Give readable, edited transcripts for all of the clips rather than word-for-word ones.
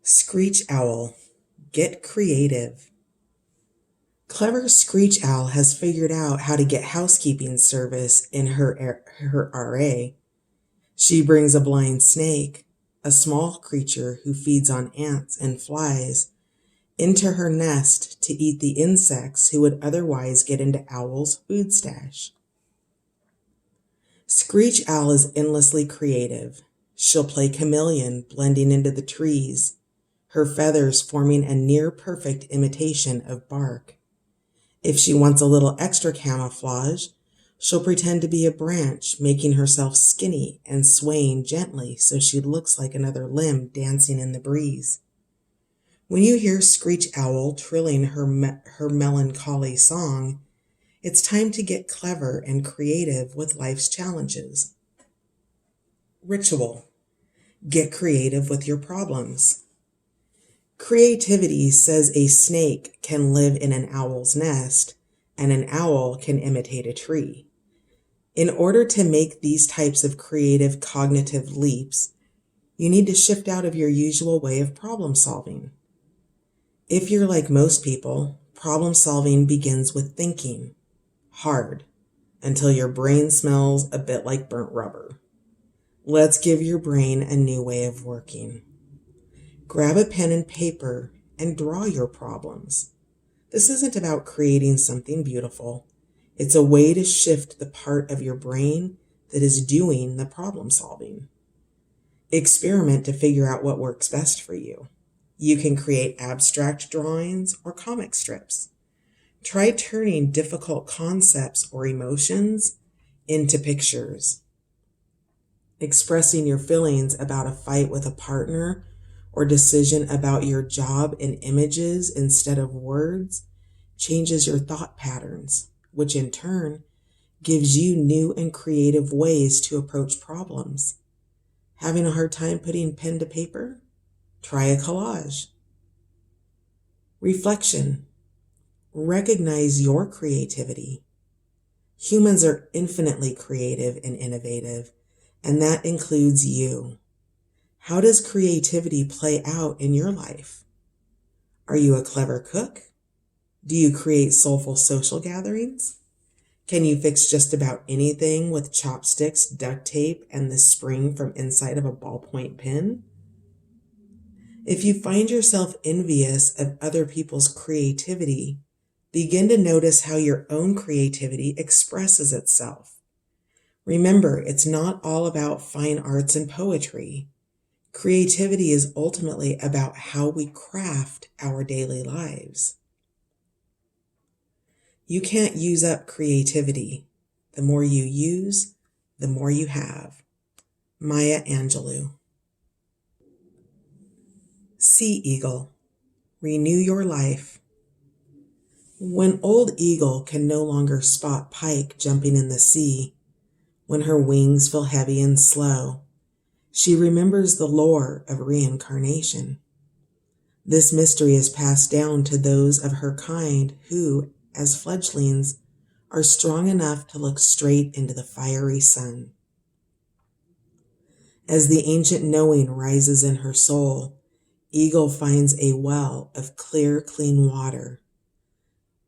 Screech Owl, get creative. Clever Screech Owl has figured out how to get housekeeping service in her RA. She brings a blind snake, a small creature who feeds on ants and flies, into her nest to eat the insects who would otherwise get into Owl's food stash. Screech Owl is endlessly creative. She'll play chameleon, blending into the trees, her feathers forming a near-perfect imitation of bark. If she wants a little extra camouflage, she'll pretend to be a branch, making herself skinny and swaying gently so she looks like another limb dancing in the breeze. When you hear Screech Owl trilling her melancholy song, it's time to get clever and creative with life's challenges. Ritual. Get creative with your problems. Creativity says a snake can live in an owl's nest and an owl can imitate a tree. In order to make these types of creative cognitive leaps, you need to shift out of your usual way of problem solving. If you're like most people, problem solving begins with thinking hard until your brain smells a bit like burnt rubber. Let's give your brain a new way of working. Grab a pen and paper and draw your problems. This isn't about creating something beautiful. It's a way to shift the part of your brain that is doing the problem solving. Experiment to figure out what works best for you. You can create abstract drawings or comic strips. Try turning difficult concepts or emotions into pictures. Expressing your feelings about a fight with a partner or decision about your job in images instead of words changes your thought patterns, which in turn gives you new and creative ways to approach problems. Having a hard time putting pen to paper? Try a collage. Reflection. Recognize your creativity. Humans are infinitely creative and innovative, and that includes you. How does creativity play out in your life? Are you a clever cook? Do you create soulful social gatherings? Can you fix just about anything with chopsticks, duct tape, and the spring from inside of a ballpoint pen? If you find yourself envious of other people's creativity, begin to notice how your own creativity expresses itself. Remember, it's not all about fine arts and poetry. Creativity is ultimately about how we craft our daily lives. You can't use up creativity. The more you use, the more you have. Maya Angelou. Sea Eagle. Renew your life. When Old Eagle can no longer spot pike jumping in the sea, when her wings feel heavy and slow, she remembers the lore of reincarnation. This mystery is passed down to those of her kind who, as fledglings, are strong enough to look straight into the fiery sun. As the ancient knowing rises in her soul, Eagle finds a well of clear, clean water.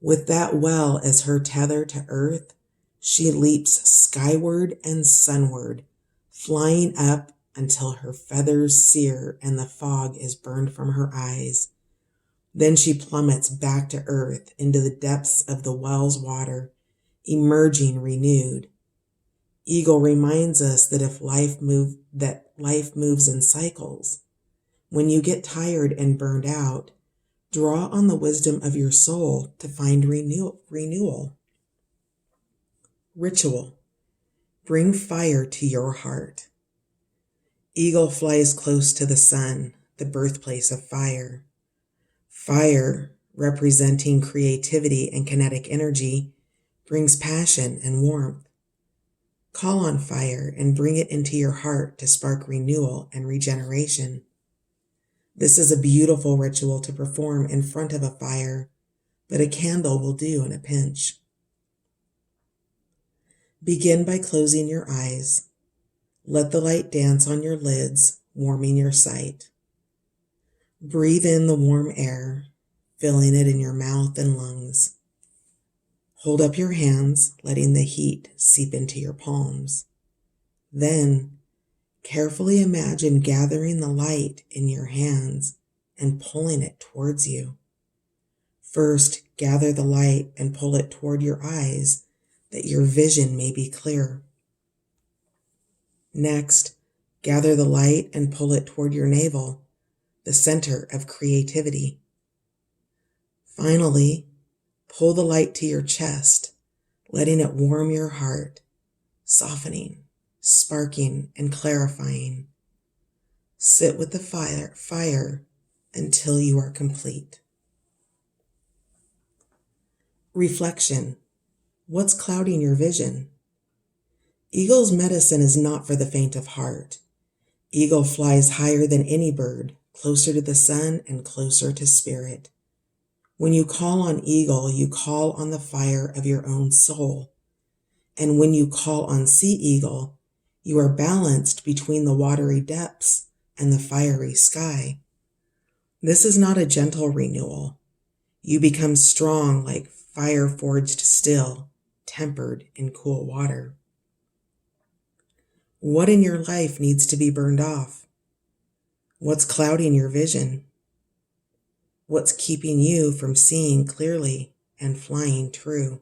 With that well as her tether to earth, she leaps skyward and sunward, flying up until her feathers sear and the fog is burned from her eyes. Then she plummets back to earth into the depths of the well's water, emerging renewed. Eagle reminds us that life moves in cycles. When you get tired and burned out, draw on the wisdom of your soul to find renewal. Ritual. Bring fire to your heart. Eagle flies close to the sun, the birthplace of fire. Fire, representing creativity and kinetic energy, brings passion and warmth. Call on fire and bring it into your heart to spark renewal and regeneration. This is a beautiful ritual to perform in front of a fire, but a candle will do in a pinch. Begin by closing your eyes. Let the light dance on your lids, warming your sight. Breathe in the warm air, filling it in your mouth and lungs. Hold up your hands, letting the heat seep into your palms. Then, carefully imagine gathering the light in your hands and pulling it towards you. First, gather the light and pull it toward your eyes, that your vision may be clear. Next, gather the light and pull it toward your navel, the center of creativity. Finally, pull the light to your chest, letting it warm your heart, softening, sparking, and clarifying. Sit with the fire until you are complete. Reflection. What's clouding your vision? Eagle's medicine is not for the faint of heart. Eagle flies higher than any bird, closer to the sun and closer to spirit. When you call on Eagle, you call on the fire of your own soul. And when you call on Sea Eagle, you are balanced between the watery depths and the fiery sky. This is not a gentle renewal. You become strong like fire forged steel, tempered in cool water. What in your life needs to be burned off? What's clouding your vision? What's keeping you from seeing clearly and flying true?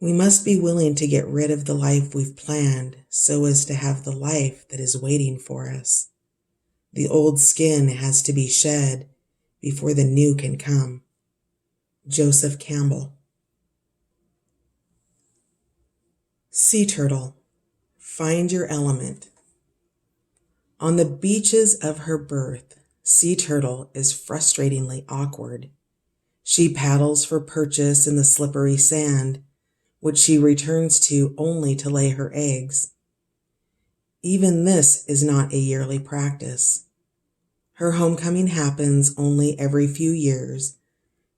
We must be willing to get rid of the life we've planned so as to have the life that is waiting for us. The old skin has to be shed before the new can come. Joseph Campbell. Sea turtle, find your element. On the beaches of her birth, sea turtle is frustratingly awkward. She paddles for purchase in the slippery sand, which she returns to only to lay her eggs. Even this is not a yearly practice. Her homecoming happens only every few years,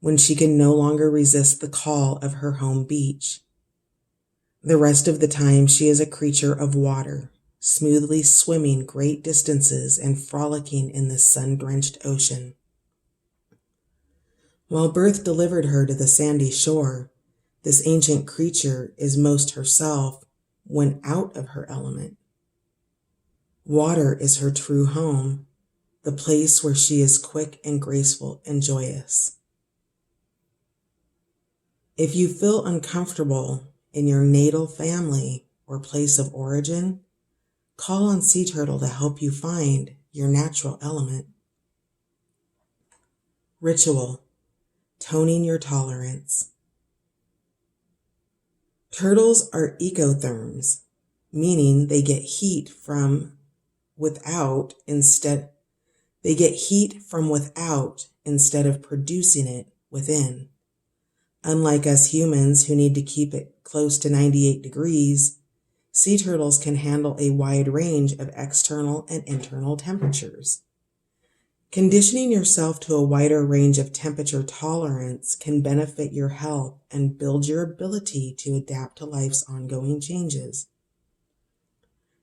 when she can no longer resist the call of her home beach. The rest of the time she is a creature of water, smoothly swimming great distances and frolicking in the sun-drenched ocean. While birth delivered her to the sandy shore, this ancient creature is most herself when out of her element. Water is her true home, the place where she is quick and graceful and joyous. If you feel uncomfortable in your natal family or place of origin, call on Sea Turtle to help you find your natural element. Ritual, toning your tolerance. Turtles are ectotherms, meaning they get heat from without instead of producing it within. Unlike us humans who need to keep it close to 98 degrees, sea turtles can handle a wide range of external and internal temperatures. Conditioning yourself to a wider range of temperature tolerance can benefit your health and build your ability to adapt to life's ongoing changes.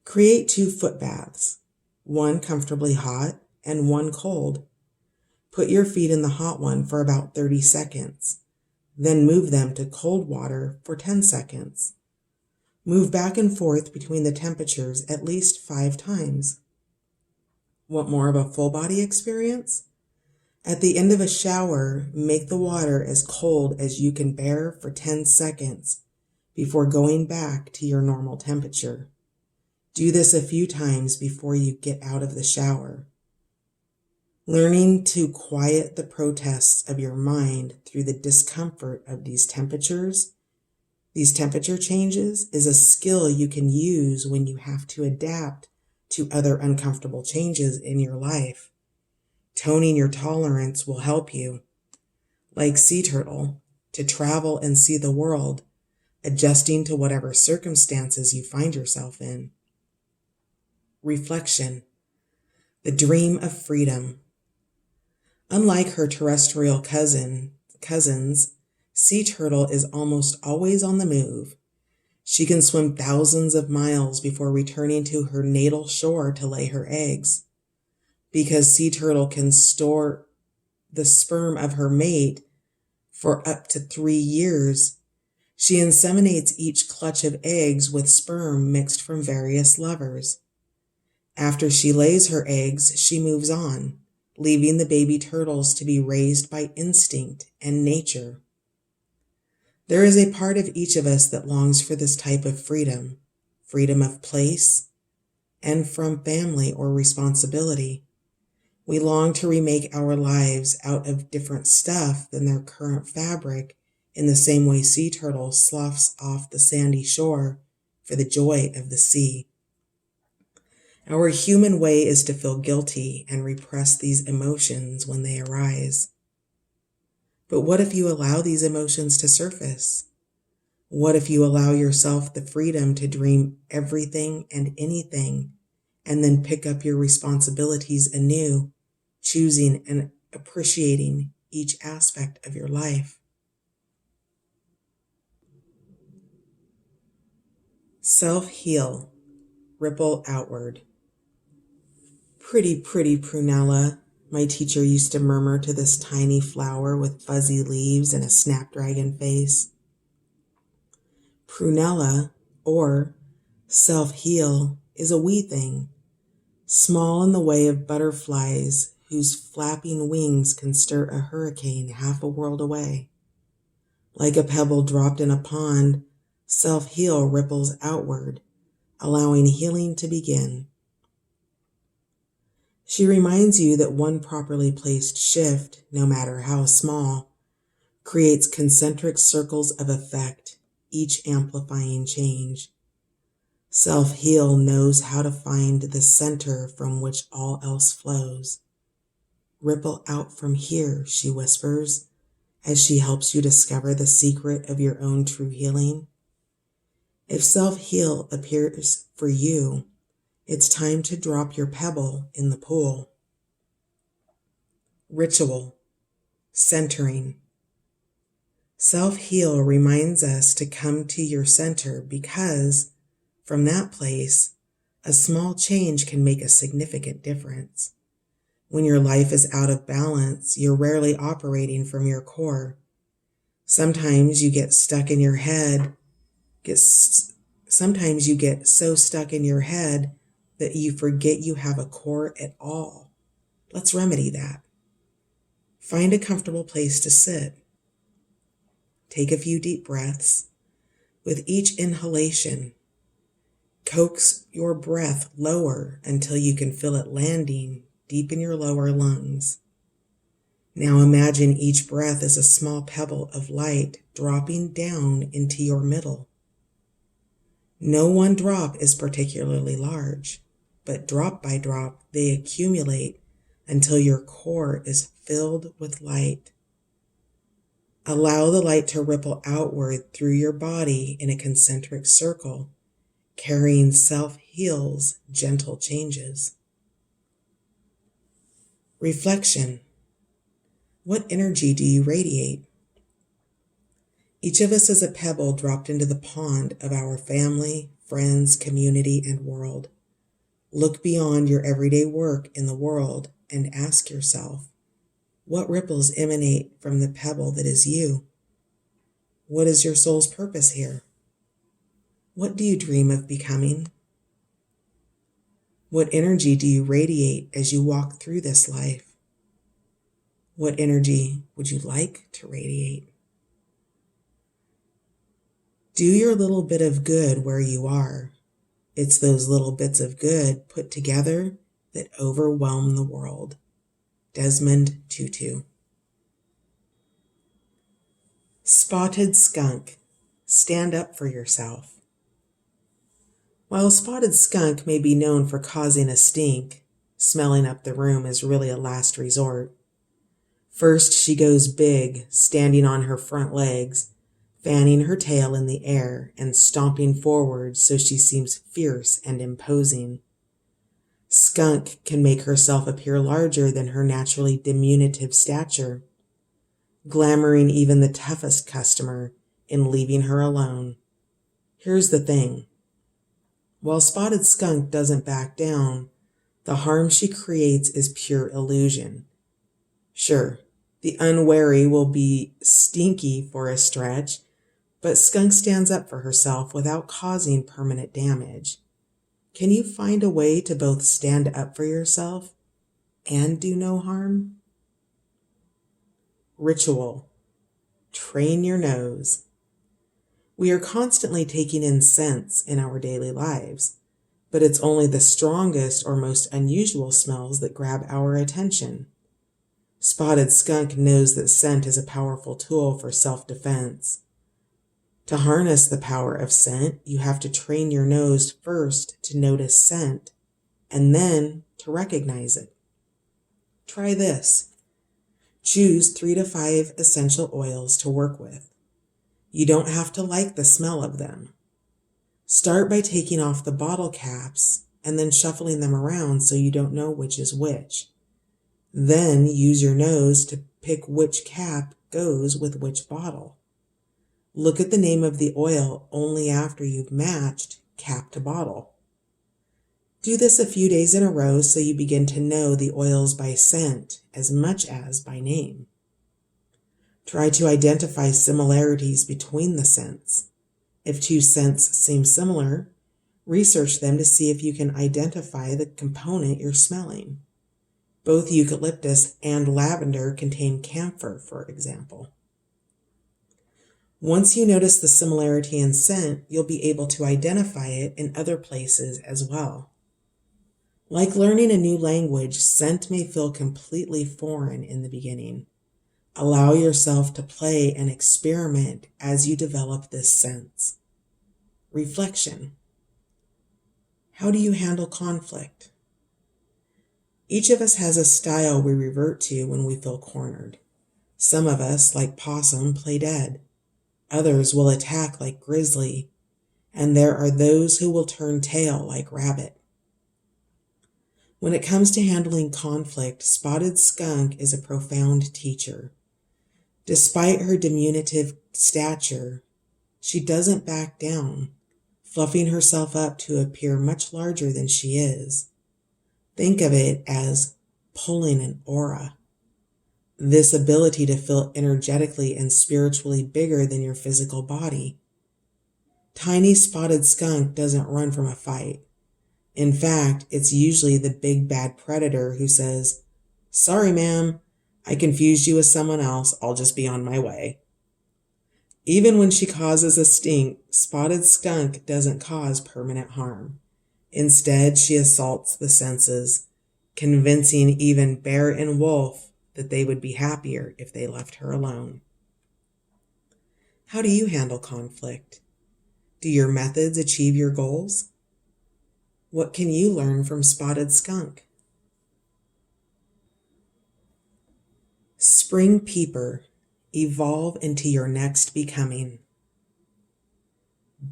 Create 2 foot baths, one comfortably hot and one cold. Put your feet in the hot one for about 30 seconds. Then move them to cold water for 10 seconds. Move back and forth between the temperatures at least 5 times. Want more of a full body experience? At the end of a shower, make the water as cold as you can bear for 10 seconds before going back to your normal temperature. Do this a few times before you get out of the shower. Learning to quiet the protests of your mind through the discomfort of these temperature changes, is a skill you can use when you have to adapt to other uncomfortable changes in your life. Toning your tolerance will help you, like Sea Turtle, to travel and see the world, adjusting to whatever circumstances you find yourself in. Reflection, the dream of freedom. Unlike her terrestrial cousins, Sea Turtle is almost always on the move. She can swim thousands of miles before returning to her natal shore to lay her eggs. because sea turtle can store the sperm of her mate for up to 3 years. She inseminates each clutch of eggs with sperm mixed from various lovers. After she lays her eggs, she moves on, leaving the baby turtles to be raised by instinct and nature. There is a part of each of us that longs for this type of freedom, freedom of place, and from family or responsibility. We long to remake our lives out of different stuff than their current fabric, in the same way sea turtle sloughs off the sandy shore for the joy of the sea. Our human way is to feel guilty and repress these emotions when they arise. But what if you allow these emotions to surface? What if you allow yourself the freedom to dream everything and anything, and then pick up your responsibilities anew, choosing and appreciating each aspect of your life? Self-heal, ripple outward. Pretty, pretty prunella, my teacher used to murmur to this tiny flower with fuzzy leaves and a snapdragon face. Prunella, or self-heal, is a wee thing, small in the way of butterflies whose flapping wings can stir a hurricane half a world away. Like a pebble dropped in a pond, self-heal ripples outward, allowing healing to begin. She reminds you that one properly placed shift, no matter how small, creates concentric circles of effect, each amplifying change. Self-heal knows how to find the center from which all else flows. Ripple out from here, she whispers, as she helps you discover the secret of your own true healing. If self-heal appears for you, it's time to drop your pebble in the pool. Ritual, centering. Self-heal reminds us to come to your center because, from that place, a small change can make a significant difference. When your life is out of balance, you're rarely operating from your core. Sometimes you get stuck in your head, sometimes you get so stuck in your head that you forget you have a core at all. Let's remedy that. Find a comfortable place to sit. Take a few deep breaths. With each inhalation, coax your breath lower until you can feel it landing deep in your lower lungs. Now imagine each breath as a small pebble of light dropping down into your middle. No one drop is particularly large, but drop by drop they accumulate until your core is filled with light. Allow the light to ripple outward through your body in a concentric circle, carrying self-heal's gentle changes. Reflection. What energy do you radiate? Each of us is a pebble dropped into the pond of our family, friends, community, and world. Look beyond your everyday work in the world and ask yourself, what ripples emanate from the pebble that is you? What is your soul's purpose here? What do you dream of becoming? What energy do you radiate as you walk through this life? What energy would you like to radiate? Do your little bit of good where you are. It's those little bits of good put together that overwhelm the world. Desmond Tutu. Spotted skunk. Stand up for yourself. While a spotted skunk may be known for causing a stink, smelling up the room is really a last resort. First, she goes big, standing on her front legs, fanning her tail in the air and stomping forward so she seems fierce and imposing. Skunk can make herself appear larger than her naturally diminutive stature, glamoring even the toughest customer in leaving her alone. Here's the thing. While Spotted Skunk doesn't back down, The harm she creates is pure illusion. Sure, the unwary will be stinky for a stretch, but Skunk stands up for herself without causing permanent damage. Can you find a way to both stand up for yourself and do no harm? Ritual. Train your nose. We are constantly taking in scents in our daily lives, but it's only the strongest or most unusual smells that grab our attention. Spotted Skunk knows that scent is a powerful tool for self-defense. To harness the power of scent, you have to train your nose first to notice scent, and then to recognize it. Try this. Choose 3 to 5 essential oils to work with. You don't have to like the smell of them. Start by taking off the bottle caps and then shuffling them around so you don't know which is which. Then use your nose to pick which cap goes with which bottle. Look at the name of the oil only after you've matched cap to bottle. Do this a few days in a row so you begin to know the oils by scent as much as by name. Try to identify similarities between the scents. If 2 scents seem similar, research them to see if you can identify the component you're smelling. Both eucalyptus and lavender contain camphor, for example. Once you notice the similarity in scent, you'll be able to identify it in other places as well. Like learning a new language, scent may feel completely foreign in the beginning. Allow yourself to play and experiment as you develop this sense. Reflection. How do you handle conflict? Each of us has a style we revert to when we feel cornered. Some of us, like Possum, play dead. Others will attack like Grizzly, and there are those who will turn tail like Rabbit. When it comes to handling conflict, Spotted Skunk is a profound teacher. Despite her diminutive stature, she doesn't back down, fluffing herself up to appear much larger than she is. Think of it as pulling an aura. This ability to feel energetically and spiritually bigger than your physical body. Tiny Spotted Skunk doesn't run from a fight. In fact, it's usually the big bad predator who says, "Sorry, ma'am, I confused you with someone else. I'll just be on my way." Even when she causes a stink, Spotted Skunk doesn't cause permanent harm. Instead, she assaults the senses, convincing even bear and wolf that they would be happier if they left her alone. How do you handle conflict? Do your methods achieve your goals? What can you learn from Spotted Skunk? Spring Peeper. Evolve into your next becoming.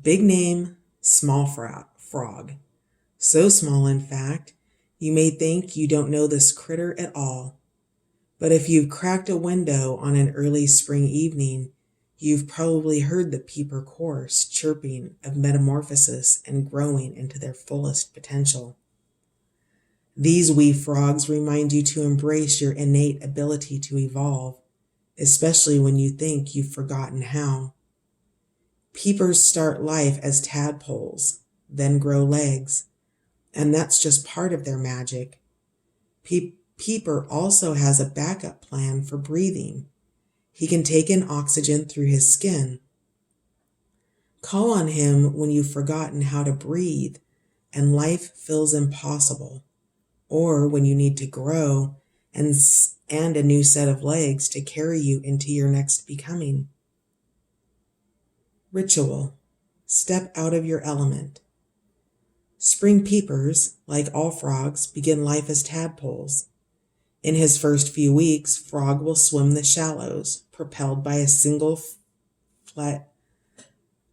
Big name, small frog. So small, in fact, you may think you don't know this critter at all. But if you've cracked a window on an early spring evening, you've probably heard the Peeper chorus chirping of metamorphosis and growing into their fullest potential. These wee frogs remind you to embrace your innate ability to evolve, especially when you think you've forgotten how. Peepers start life as tadpoles, then grow legs, and that's just part of their magic. Peeper also has a backup plan for breathing. He can take in oxygen through his skin. Call on him when you've forgotten how to breathe and life feels impossible, or when you need to grow and a new set of legs to carry you into your next becoming. Ritual. Step out of your element. Spring peepers, like all frogs, begin life as tadpoles. In his first few weeks, Frog will swim the shallows, propelled by a single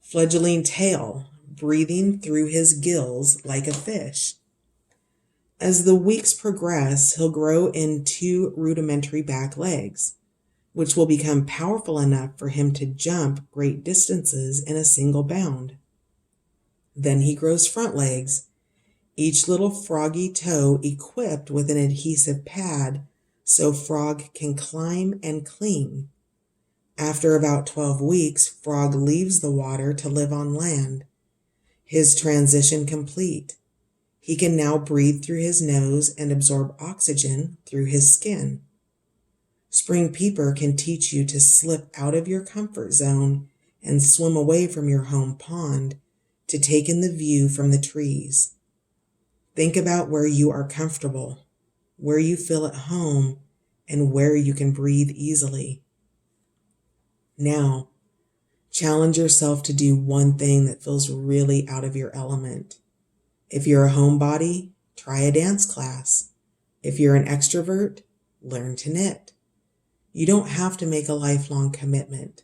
fledgling tail, breathing through his gills like a fish. As the weeks progress, he'll grow in 2 rudimentary back legs, which will become powerful enough for him to jump great distances in a single bound. Then he grows front legs, Each little froggy toe equipped with an adhesive pad so frog can climb and cling. After about 12 weeks, frog leaves the water to live on land. His transition complete. He can now breathe through his nose and absorb oxygen through his skin. Spring Peeper can teach you to slip out of your comfort zone and swim away from your home pond to take in the view from the trees. Think about where you are comfortable, where you feel at home, and where you can breathe easily. Now, challenge yourself to do one thing that feels really out of your element. If you're a homebody, try a dance class. If you're an extrovert, learn to knit. You don't have to make a lifelong commitment.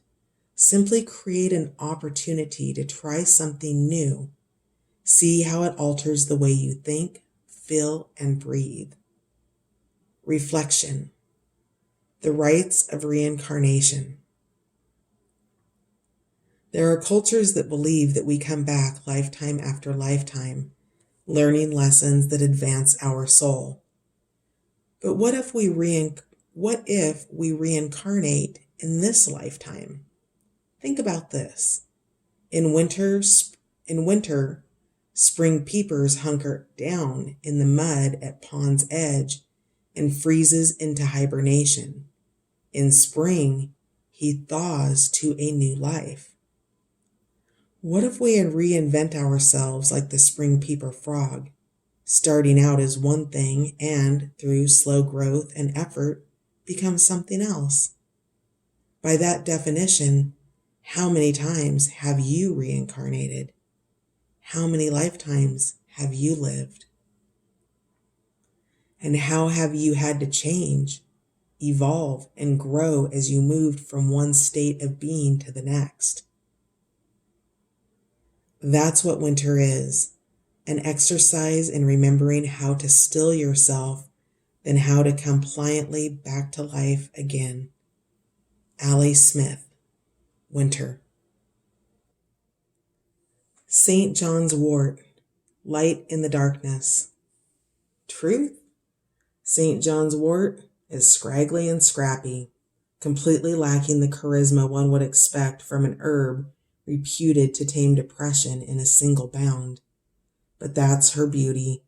Simply create an opportunity to try something new. See how it alters the way you think, feel, and breathe. Reflection. The rites of reincarnation. There are cultures that believe that we come back lifetime after lifetime, learning lessons that advance our soul. But what if we reincarnate in this lifetime? Think about this. In winter, Spring Peepers hunker down in the mud at pond's edge and freezes into hibernation. In spring, he thaws to a new life. What if we reinvent ourselves like the Spring Peeper frog, starting out as one thing and, through slow growth and effort, become something else? By that definition, how many times have you reincarnated? How many lifetimes have you lived? And how have you had to change, evolve, and grow as you moved from one state of being to the next? That's what winter is, an exercise in remembering how to still yourself, then how to come pliantly back to life again. Allie Smith, Winter. St. John's Wort, light in the darkness. Truth? St. John's Wort is scraggly and scrappy, completely lacking the charisma one would expect from an herb reputed to tame depression in a single bound. But that's her beauty.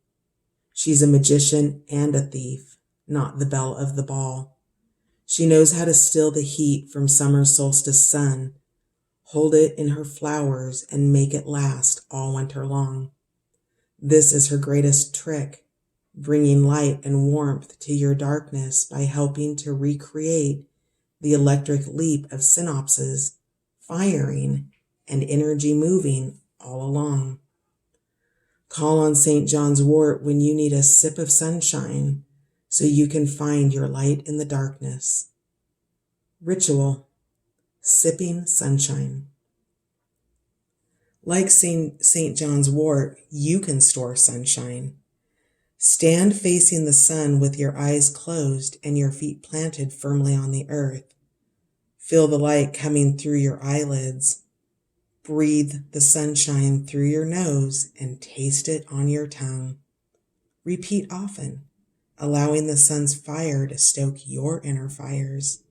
She's a magician and a thief, not the belle of the ball. She knows how to still the heat from summer solstice sun, hold it in her flowers, and make it last all winter long. This is her greatest trick, bringing light and warmth to your darkness by helping to recreate the electric leap of synapses, firing, and energy moving all along. Call on St. John's Wort when you need a sip of sunshine so you can find your light in the darkness. Ritual. Sipping sunshine. Like St. John's Wort, you can store sunshine. Stand facing the sun with your eyes closed and your feet planted firmly on the earth. Feel the light coming through your eyelids. Breathe the sunshine through your nose and taste it on your tongue. Repeat often, allowing the sun's fire to stoke your inner fires.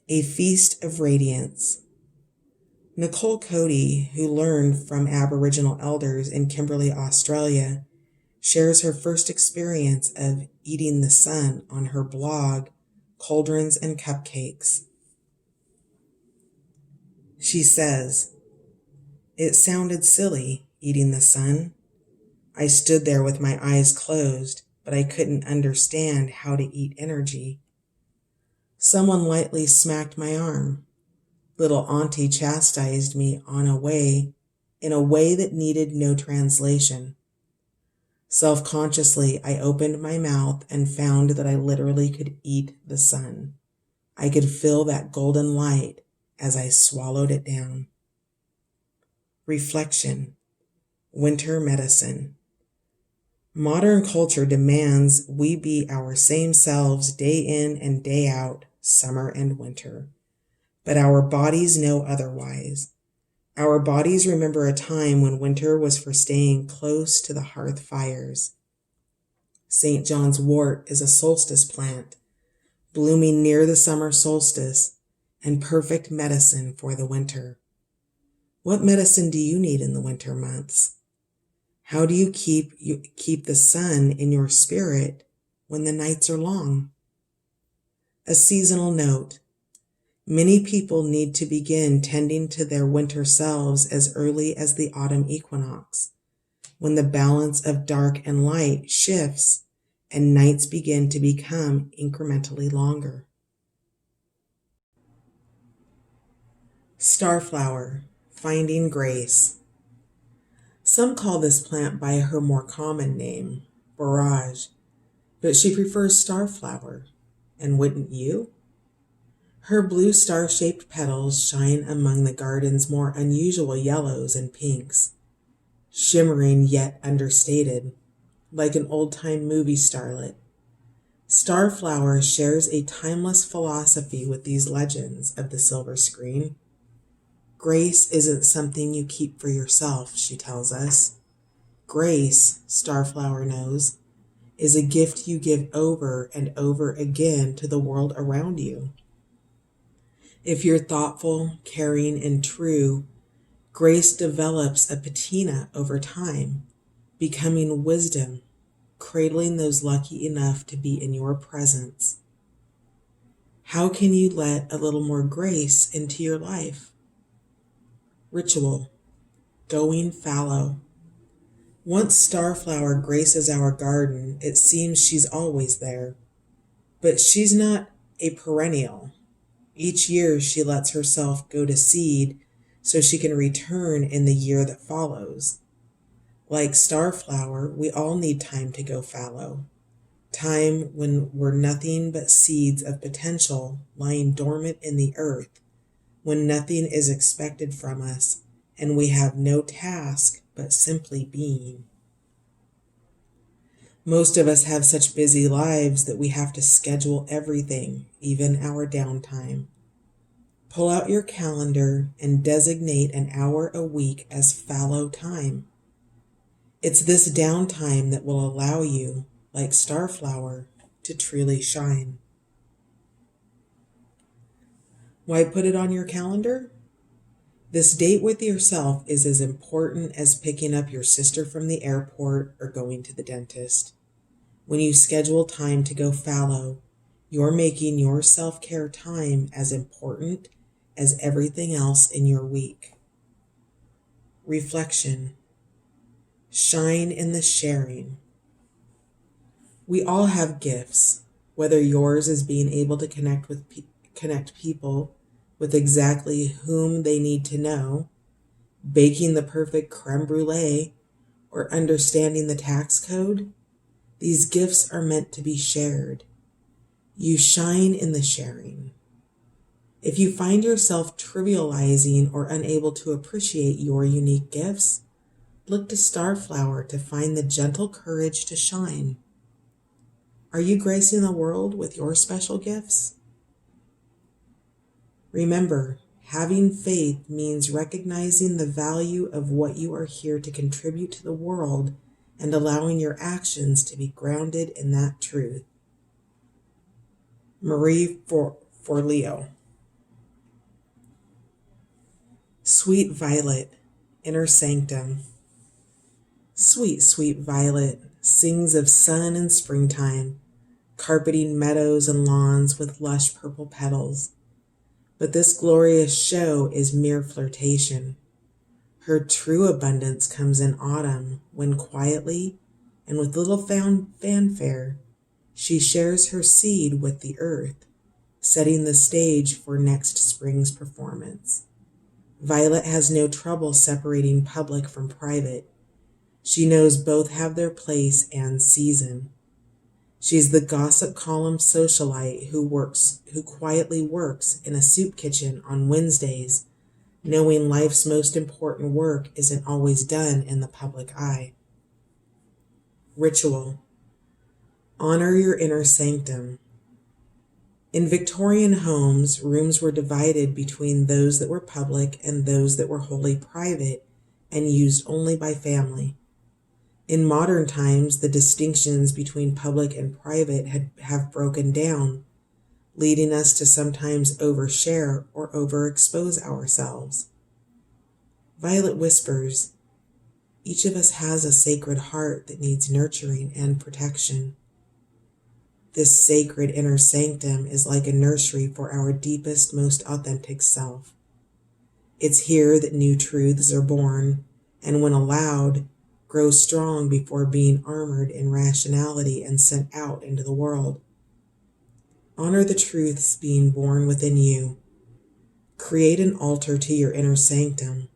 A feast of radiance. Nicole Cody, who learned from Aboriginal elders in Kimberley, Australia, shares her first experience of eating the sun on her blog, Cauldrons and Cupcakes. She says, "It sounded silly, eating the sun. I stood there with my eyes closed, but I couldn't understand how to eat energy. Someone lightly smacked my arm. Little auntie chastised me in a way that needed no translation. Self-consciously, I opened my mouth and found that I literally could eat the sun. I could feel that golden light as I swallowed it down." Reflection. Winter medicine. Modern culture demands we be our same selves day in and day out, summer and winter. But our bodies know otherwise. Our bodies remember a time when winter was for staying close to the hearth fires. St. John's wort is a solstice plant, blooming near the summer solstice and perfect medicine for the winter. What medicine do you need in the winter months? How do you keep the sun in your spirit when the nights are long? A seasonal note. Many people need to begin tending to their winter selves as early as the autumn equinox, when the balance of dark and light shifts and nights begin to become incrementally longer. Starflower, finding grace. Some call this plant by her more common name, borage, but she prefers starflower, and wouldn't you? Her blue star-shaped petals shine among the garden's more unusual yellows and pinks, shimmering yet understated, like an old-time movie starlet. Starflower shares a timeless philosophy with these legends of the silver screen. Grace isn't something you keep for yourself, she tells us. Grace, Starflower knows, is a gift you give over and over again to the world around you. If you're thoughtful, caring, and true, grace develops a patina over time, becoming wisdom, cradling those lucky enough to be in your presence. How can you let a little more grace into your life? Ritual, going fallow. Once Starflower graces our garden, it seems she's always there. But she's not a perennial. Each year she lets herself go to seed so she can return in the year that follows. Like Starflower, we all need time to go fallow. Time when we're nothing but seeds of potential lying dormant in the earth, when nothing is expected from us and we have no task but simply being. Most of us have such busy lives that we have to schedule everything, even our downtime. Pull out your calendar and designate an hour a week as fallow time. It's this downtime that will allow you, like Starflower, to truly shine. Why put it on your calendar? This date with yourself is as important as picking up your sister from the airport or going to the dentist. When you schedule time to go fallow, you're making your self-care time as important as everything else in your week. Reflection. Shine in the sharing. We all have gifts, whether yours is being able to connect people with exactly whom they need to know, baking the perfect creme brulee, or understanding the tax code. These gifts are meant to be shared. You shine in the sharing. If you find yourself trivializing or unable to appreciate your unique gifts, look to Starflower to find the gentle courage to shine. Are you gracing the world with your special gifts? Remember, having faith means recognizing the value of what you are here to contribute to the world and allowing your actions to be grounded in that truth. Marie Forleo. Sweet violet, inner sanctum. Sweet, sweet violet sings of sun and springtime, carpeting meadows and lawns with lush purple petals. But this glorious show is mere flirtation. Her true abundance comes in autumn, when quietly and with little fanfare, she shares her seed with the earth, setting the stage for next spring's performance. Violet has no trouble separating public from private. She knows both have their place and season. She's the gossip column socialite who quietly works in a soup kitchen on Wednesdays, knowing life's most important work isn't always done in the public eye. Ritual. Honor your inner sanctum. In Victorian homes, rooms were divided between those that were public and those that were wholly private and used only by family. In modern times, the distinctions between public and private have broken down, leading us to sometimes overshare or overexpose ourselves. Violet whispers, each of us has a sacred heart that needs nurturing and protection. This sacred inner sanctum is like a nursery for our deepest, most authentic self. It's here that new truths are born, and when allowed, grow strong before being armored in rationality and sent out into the world. Honor the truths being born within you. Create an altar to your inner sanctum,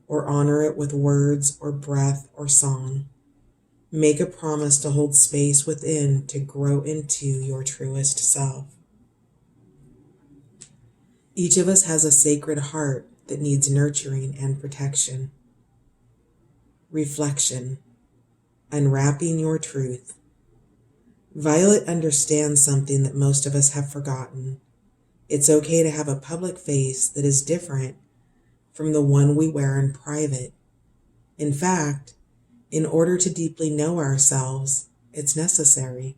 or honor it with words or breath or song. Make a promise to hold space within to grow into your truest self. Each of us has a sacred heart that needs nurturing and protection. Reflection. Unwrapping your truth. Violet understands something that most of us have forgotten. It's okay to have a public face that is different from the one we wear in private. In fact, in order to deeply know ourselves, it's necessary.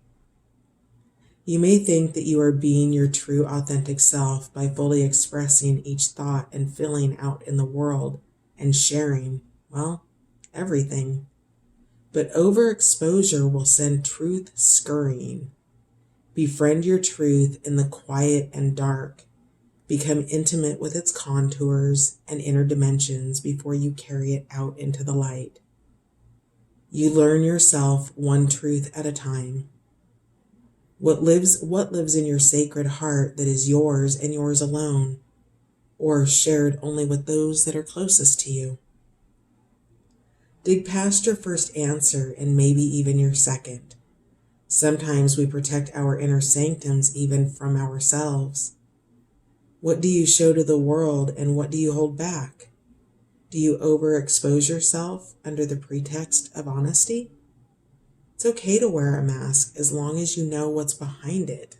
You may think that you are being your true authentic self by fully expressing each thought and feeling out in the world and sharing, well, everything. But overexposure will send truth scurrying. Befriend your truth in the quiet and dark. Become intimate with its contours and inner dimensions before you carry it out into the light. You learn yourself one truth at a time. What lives in your sacred heart that is yours and yours alone, or shared only with those that are closest to you? Dig past your first answer and maybe even your second. Sometimes we protect our inner sanctums even from ourselves. What do you show to the world and what do you hold back? Do you overexpose yourself under the pretext of honesty? It's okay to wear a mask as long as you know what's behind it.